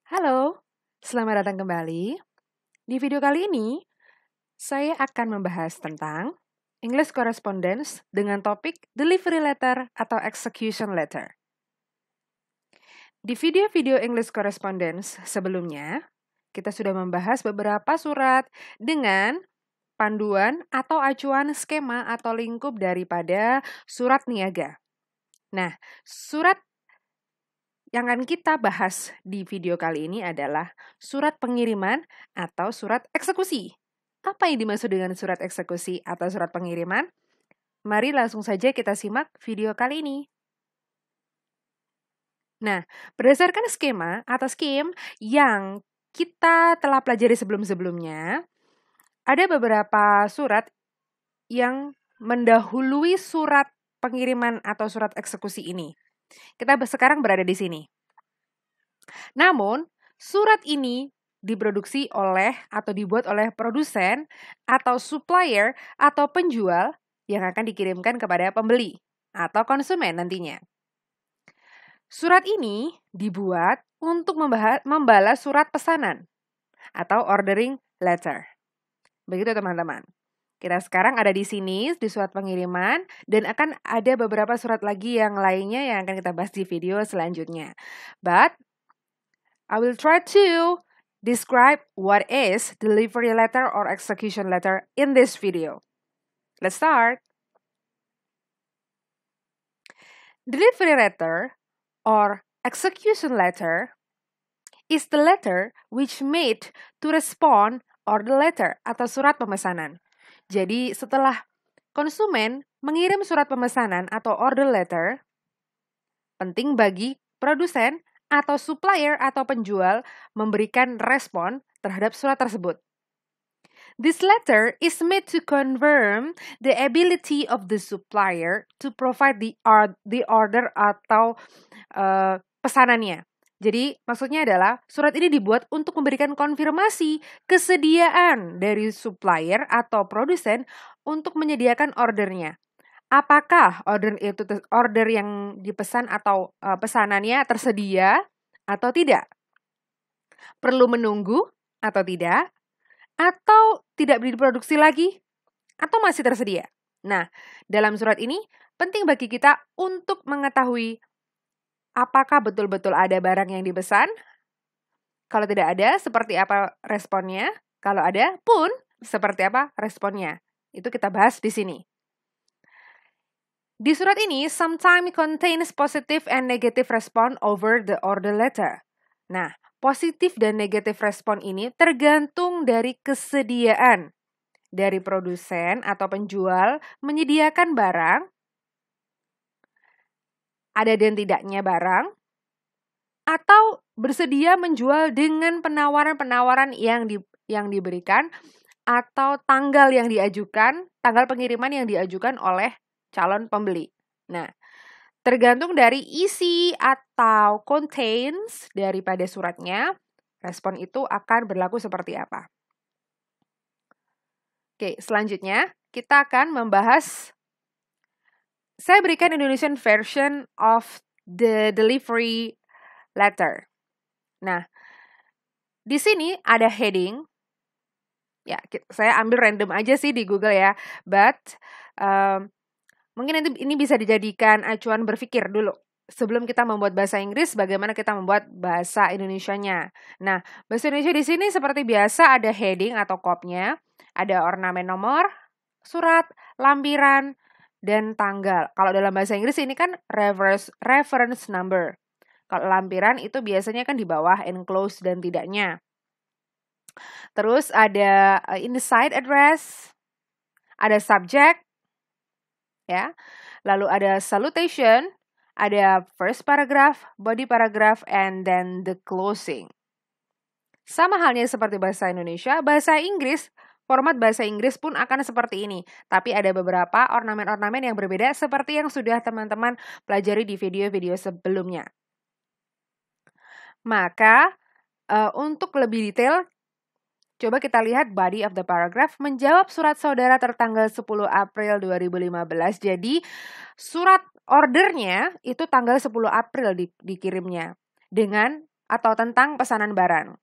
Halo, selamat datang kembali. Di video kali ini, saya akan membahas tentang English Correspondence dengan topik Delivery Letter atau Execution Letter. Di video-video English Correspondence sebelumnya, kita sudah membahas beberapa surat dengan panduan atau acuan skema atau lingkup daripada surat niaga. Nah, surat yang akan kita bahas di video kali ini adalah surat pengiriman atau surat eksekusi. Apa yang dimaksud dengan surat eksekusi atau surat pengiriman? Mari langsung saja kita simak video kali ini. Nah, berdasarkan skema atau scheme yang kita telah pelajari sebelum-sebelumnya, ada beberapa surat yang mendahului surat pengiriman atau surat eksekusi ini. Kita sekarang berada di sini. Namun, surat ini diproduksi oleh atau dibuat oleh produsen atau supplier atau penjual yang akan dikirimkan kepada pembeli atau konsumen nantinya. Surat ini dibuat untuk membalas surat pesanan atau ordering letter. Begitu teman-teman. Kita sekarang ada di sini di surat pengiriman dan akan ada beberapa surat lagi yang lainnya yang akan kita bahas di video selanjutnya. But I will try to describe what is delivery letter or execution letter in this video. Let's start. Delivery letter or execution letter is the letter which made to respond order letter atau surat pemesanan. Jadi setelah konsumen mengirim surat pemesanan atau order letter, penting bagi produsen atau supplier atau penjual memberikan respon terhadap surat tersebut. This letter is made to confirm the ability of the supplier to provide the order atau pesanannya. Jadi maksudnya adalah surat ini dibuat untuk memberikan konfirmasi kesediaan dari supplier atau produsen untuk menyediakan ordernya. Apakah order yang dipesan atau pesanannya tersedia atau tidak? Perlu menunggu atau tidak? Atau tidak diproduksi lagi? Atau masih tersedia? Nah, dalam surat ini penting bagi kita untuk mengetahui apakah betul-betul ada barang yang dipesan? Kalau tidak ada, seperti apa responnya? Kalau ada pun, seperti apa responnya? Itu kita bahas di sini. Di surat ini, sometimes contains positive and negative response over the order letter. Nah, positif dan negatif respon ini tergantung dari kesediaan dari produsen atau penjual menyediakan barang, ada dan tidaknya barang, atau bersedia menjual dengan penawaran-penawaran yang diberikan atau tanggal yang diajukan, tanggal pengiriman yang diajukan oleh calon pembeli. Nah, tergantung dari isi atau contains daripada suratnya, respon itu akan berlaku seperti apa. Oke, selanjutnya kita akan membahas, saya berikan Indonesian version of the delivery letter. Nah, di sini ada heading, ya saya ambil random aja sih di Google ya, but mungkin nanti ini bisa dijadikan acuan berpikir dulu. Sebelum kita membuat bahasa Inggris, bagaimana kita membuat bahasa Indonesianya. Nah, bahasa Indonesia di sini seperti biasa ada heading atau kopnya, ada ornamen nomor, surat, lampiran, dan tanggal. Kalau dalam bahasa Inggris ini kan reference number. Kalau lampiran itu biasanya kan di bawah enclosed dan tidaknya. Terus ada inside address, ada subject, ya. Lalu ada salutation, ada first paragraph, body paragraph, and then the closing. Sama halnya seperti bahasa Indonesia, bahasa Inggris, format bahasa Inggris pun akan seperti ini. Tapi ada beberapa ornamen-ornamen yang berbeda seperti yang sudah teman-teman pelajari di video-video sebelumnya. Maka, untuk lebih detail, coba kita lihat body of the paragraph, menjawab surat saudara tertanggal 10 April 2015. Jadi, surat ordernya itu tanggal 10 April dikirimnya. Dengan atau tentang pesanan barang.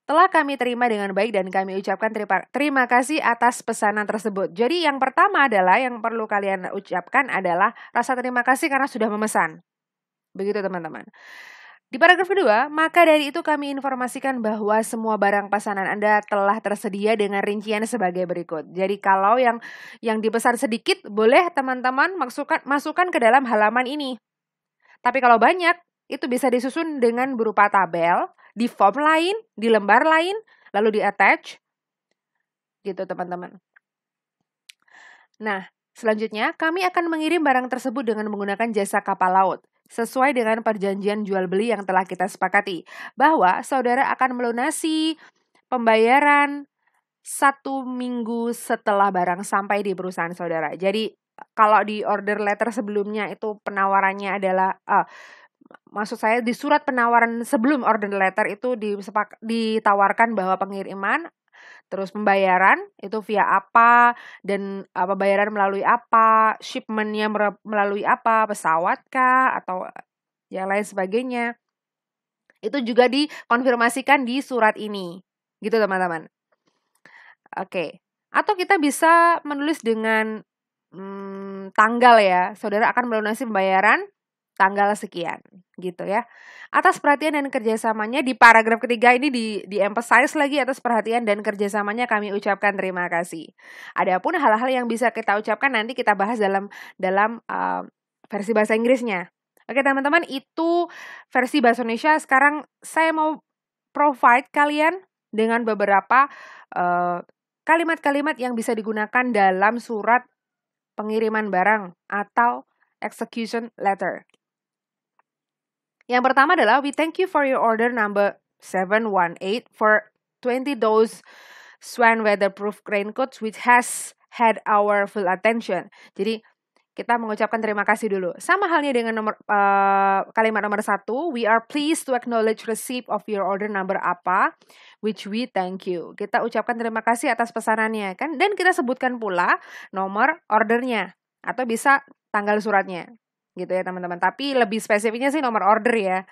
Telah kami terima dengan baik dan kami ucapkan terima kasih atas pesanan tersebut. Jadi yang pertama adalah yang perlu kalian ucapkan adalah rasa terima kasih karena sudah memesan. Begitu teman-teman. Di paragraf kedua, maka dari itu kami informasikan bahwa semua barang pesanan Anda telah tersedia dengan rincian sebagai berikut. Jadi kalau yang dipesan sedikit, boleh teman-teman masukkan ke dalam halaman ini. Tapi kalau banyak, itu bisa disusun dengan berupa tabel, di form lain, di lembar lain, lalu di-attach. Gitu teman-teman. Nah, selanjutnya kami akan mengirim barang tersebut dengan menggunakan jasa kapal laut. Sesuai dengan perjanjian jual beli yang telah kita sepakati. Bahwa saudara akan melunasi pembayaran 1 minggu setelah barang sampai di perusahaan saudara. Jadi kalau di order letter sebelumnya itu penawarannya adalah maksud saya di surat penawaran sebelum order letter itu ditawarkan bahwa pengiriman terus pembayaran itu via apa dan pembayaran melalui apa, shipmentnya melalui apa, pesawat kah atau yang lain sebagainya. Itu juga dikonfirmasikan di surat ini. Gitu teman-teman. Oke. Atau kita bisa menulis dengan tanggal ya. Saudara akan melunasi pembayaran tanggal sekian, gitu ya. Atas perhatian dan kerjasamanya di paragraf ketiga ini di-emphasize lagi atas perhatian dan kerjasamanya kami ucapkan terima kasih. Adapun hal-hal yang bisa kita ucapkan nanti kita bahas dalam versi bahasa Inggrisnya. Oke teman-teman, itu versi bahasa Indonesia. Sekarang saya mau provide kalian dengan beberapa kalimat-kalimat yang bisa digunakan dalam surat pengiriman barang atau execution letter. Yang pertama adalah, we thank you for your order number 718 for 20 those Swan weatherproof raincoats which has had our full attention. Jadi kita mengucapkan terima kasih dulu. Sama halnya dengan kalimat nomor 1, we are pleased to acknowledge receipt of your order number apa, which we thank you. Kita ucapkan terima kasih atas pesanannya kan, dan kita sebutkan pula nomor ordernya atau bisa tanggal suratnya. Gitu ya teman-teman. Tapi lebih spesifiknya sih nomor order ya.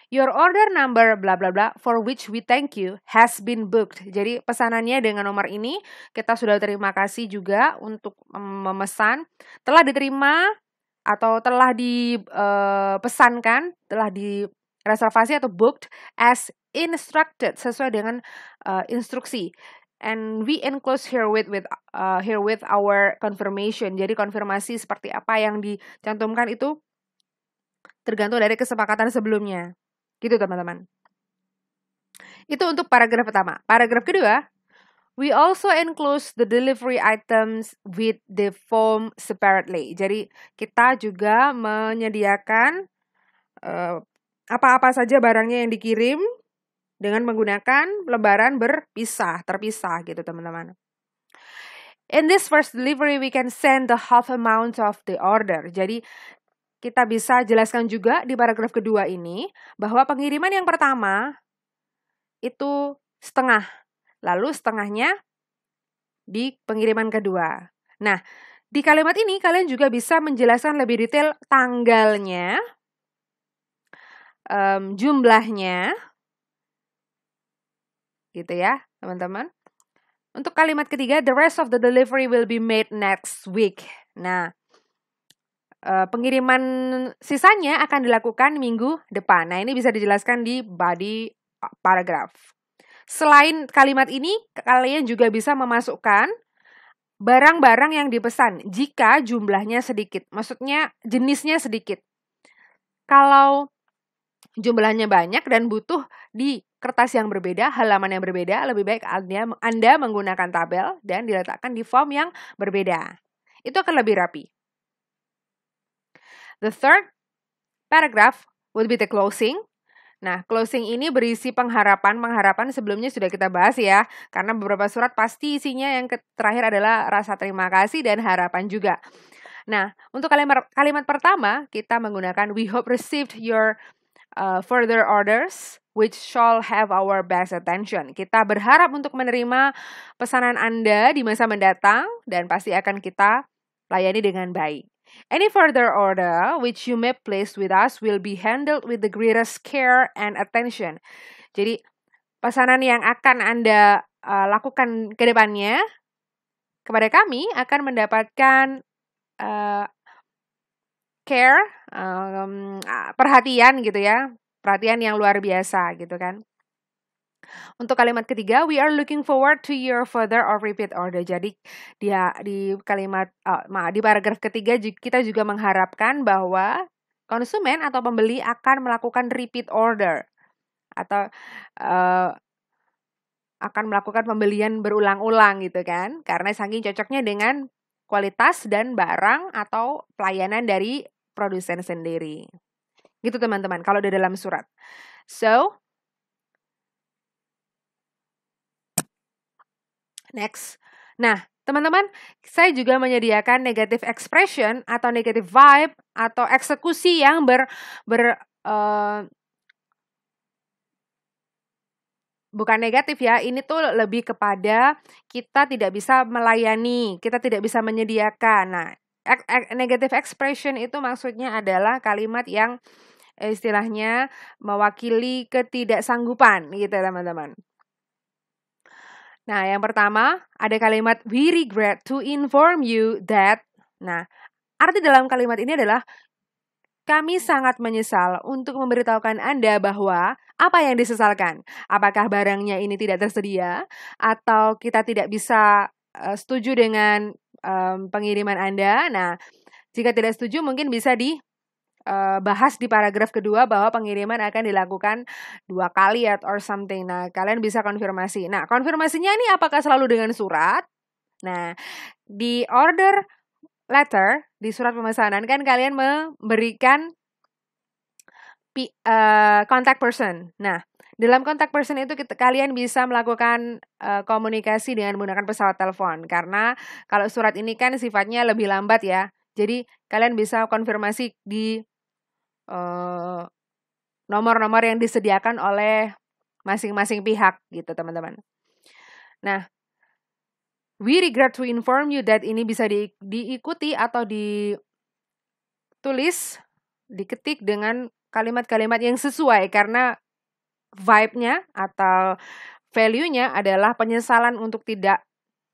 Your order number bla bla bla for which we thank you has been booked. Jadi pesanannya dengan nomor ini kita sudah terima kasih juga untuk memesan. Telah diterima atau telah dipesankan, telah direservasi atau booked as instructed sesuai dengan instruksi. And we enclose here with our confirmation. Jadi konfirmasi seperti apa yang dicantumkan itu tergantung dari kesepakatan sebelumnya. Gitu teman-teman. Itu untuk paragraf pertama. Paragraf kedua, we also enclose the delivery items with the form separately. Jadi kita juga menyediakan apa-apa saja barangnya yang dikirim dengan menggunakan lembaran terpisah gitu teman-teman. In this first delivery, we can send the half amount of the order. Jadi kita bisa jelaskan juga di paragraf kedua ini bahwa pengiriman yang pertama itu setengah, lalu setengahnya di pengiriman kedua. Nah, di kalimat ini kalian juga bisa menjelaskan lebih detail tanggalnya, jumlahnya, gitu ya teman-teman. Untuk kalimat ketiga, the rest of the delivery will be made next week. Nah, pengiriman sisanya akan dilakukan minggu depan. Nah, ini bisa dijelaskan di body paragraph. Selain kalimat ini, kalian juga bisa memasukkan barang-barang yang dipesan jika jumlahnya sedikit. Maksudnya jenisnya sedikit. Kalau jumlahnya banyak dan butuh di kertas yang berbeda, halaman yang berbeda, lebih baik Anda menggunakan tabel dan diletakkan di form yang berbeda. Itu akan lebih rapi. The third paragraph would be the closing. Nah, closing ini berisi pengharapan. Pengharapan sebelumnya sudah kita bahas ya, karena beberapa surat pasti isinya yang terakhir adalah rasa terima kasih dan harapan juga. Nah, untuk kalimat pertama, kita menggunakan we hope received your further orders which shall have our best attention. Kita berharap untuk menerima pesanan Anda di masa mendatang dan pasti akan kita layani dengan baik. Any further order which you may place with us will be handled with the greatest care and attention. Jadi pesanan yang akan Anda lakukan ke depannya kepada kami akan mendapatkan care, perhatian gitu ya, perhatian yang luar biasa gitu kan. Untuk kalimat ketiga, we are looking forward to your further or repeat order. Jadi di kalimat di paragraf ketiga kita juga mengharapkan bahwa konsumen atau pembeli akan melakukan repeat order atau akan melakukan pembelian berulang-ulang gitu kan, karena saking cocoknya dengan kualitas dan barang atau pelayanan dari produsen sendiri. Gitu teman-teman, kalau di dalam surat. So, next. Nah, teman-teman, saya juga menyediakan negative expression atau negative vibe atau eksekusi yang bukan negatif ya, ini tuh lebih kepada kita tidak bisa melayani, kita tidak bisa menyediakan. Nah, negative expression itu maksudnya adalah kalimat yang istilahnya mewakili ketidaksanggupan gitu teman-teman. Nah, yang pertama ada kalimat we regret to inform you that. Nah, arti dalam kalimat ini adalah kami sangat menyesal untuk memberitahukan Anda bahwa apa yang disesalkan? Apakah barangnya ini tidak tersedia atau kita tidak bisa setuju dengan pengiriman Anda? Nah, jika tidak setuju mungkin bisa bahas di paragraf kedua bahwa pengiriman akan dilakukan 2 kali or something. Nah, kalian bisa konfirmasi. Nah, konfirmasinya ini apakah selalu dengan surat? Nah, di order letter, di surat pemesanan kan kalian memberikan contact person. Nah, dalam contact person itu kalian bisa melakukan komunikasi dengan menggunakan pesawat telepon. Karena kalau surat ini kan sifatnya lebih lambat ya. Jadi, kalian bisa konfirmasi di nomor-nomor yang disediakan oleh masing-masing pihak gitu teman-teman. Nah, we regret to inform you that ini bisa diikuti atau ditulis, diketik dengan kalimat-kalimat yang sesuai karena vibe-nya atau value-nya adalah penyesalan untuk tidak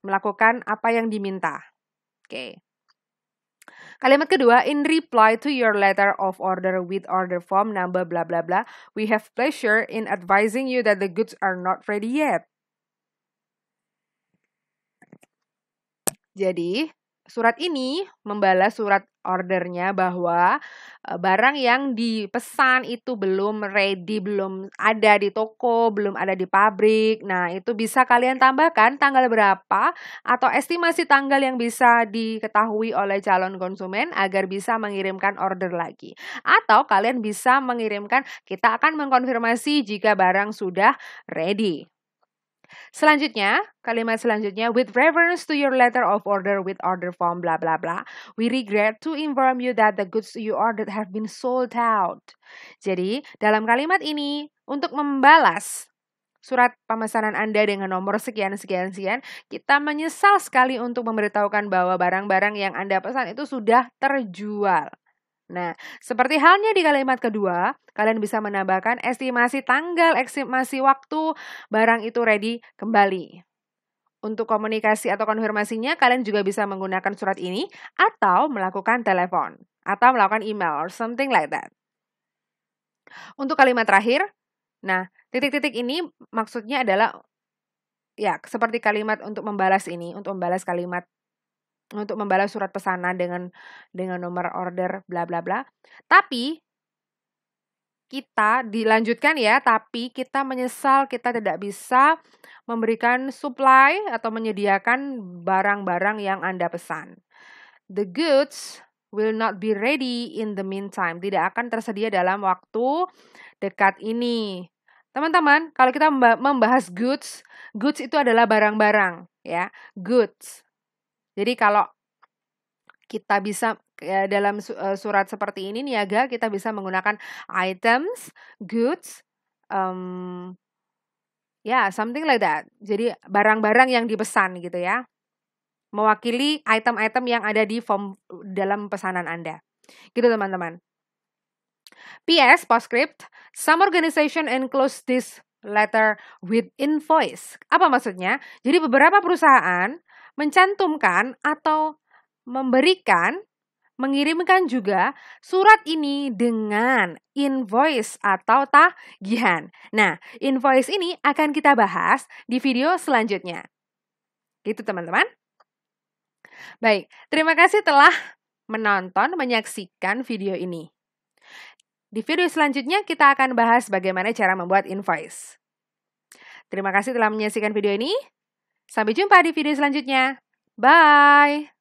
melakukan apa yang diminta. Oke. Kalimat kedua, in reply to your letter of order with order form number bla bla bla, we have pleasure in advising you that the goods are not ready yet. Jadi, surat ini membalas surat ordernya bahwa barang yang dipesan itu belum ready, belum ada di toko, belum ada di pabrik. Nah, itu bisa kalian tambahkan tanggal berapa atau estimasi tanggal yang bisa diketahui oleh calon konsumen agar bisa mengirimkan order lagi. Atau kalian bisa mengirimkan, kita akan mengkonfirmasi jika barang sudah ready. Selanjutnya, kalimat selanjutnya, with reference to your letter of order with order form bla bla bla, we regret to inform you that the goods you ordered have been sold out. Jadi, dalam kalimat ini, untuk membalas surat pemesanan Anda dengan nomor sekian-sekian-sekian, kita menyesal sekali untuk memberitahukan bahwa barang-barang yang Anda pesan itu sudah terjual. Nah, seperti halnya di kalimat kedua, kalian bisa menambahkan estimasi tanggal, estimasi waktu barang itu ready kembali. Untuk komunikasi atau konfirmasinya, kalian juga bisa menggunakan surat ini atau melakukan telepon atau melakukan email or something like that. Untuk kalimat terakhir, nah, titik-titik ini maksudnya adalah ya, seperti kalimat untuk membalas ini, untuk membalas kalimat untuk membalas surat pesanan dengan nomor order bla bla bla. Tapi kita dilanjutkan ya, tapi kita menyesal kita tidak bisa memberikan supply atau menyediakan barang-barang yang Anda pesan. The goods will not be ready in the meantime. Tidak akan tersedia dalam waktu dekat ini. Teman-teman, kalau kita membahas goods itu adalah barang-barang ya, goods. Jadi kalau kita bisa dalam surat seperti ini niaga kita bisa menggunakan items, goods, something like that. Jadi barang-barang yang dipesan gitu ya. mewakili item-item yang ada di form dalam pesanan Anda. Gitu teman-teman. PS, postscript, some organization enclose this letter with invoice. Apa maksudnya? Jadi beberapa perusahaan mencantumkan atau mengirimkan juga surat ini dengan invoice atau tagihan. Nah, invoice ini akan kita bahas di video selanjutnya. Gitu teman-teman. Baik, terima kasih telah menyaksikan video ini. Di video selanjutnya kita akan bahas bagaimana cara membuat invoice. Terima kasih telah menyaksikan video ini. Sampai jumpa di video selanjutnya. Bye!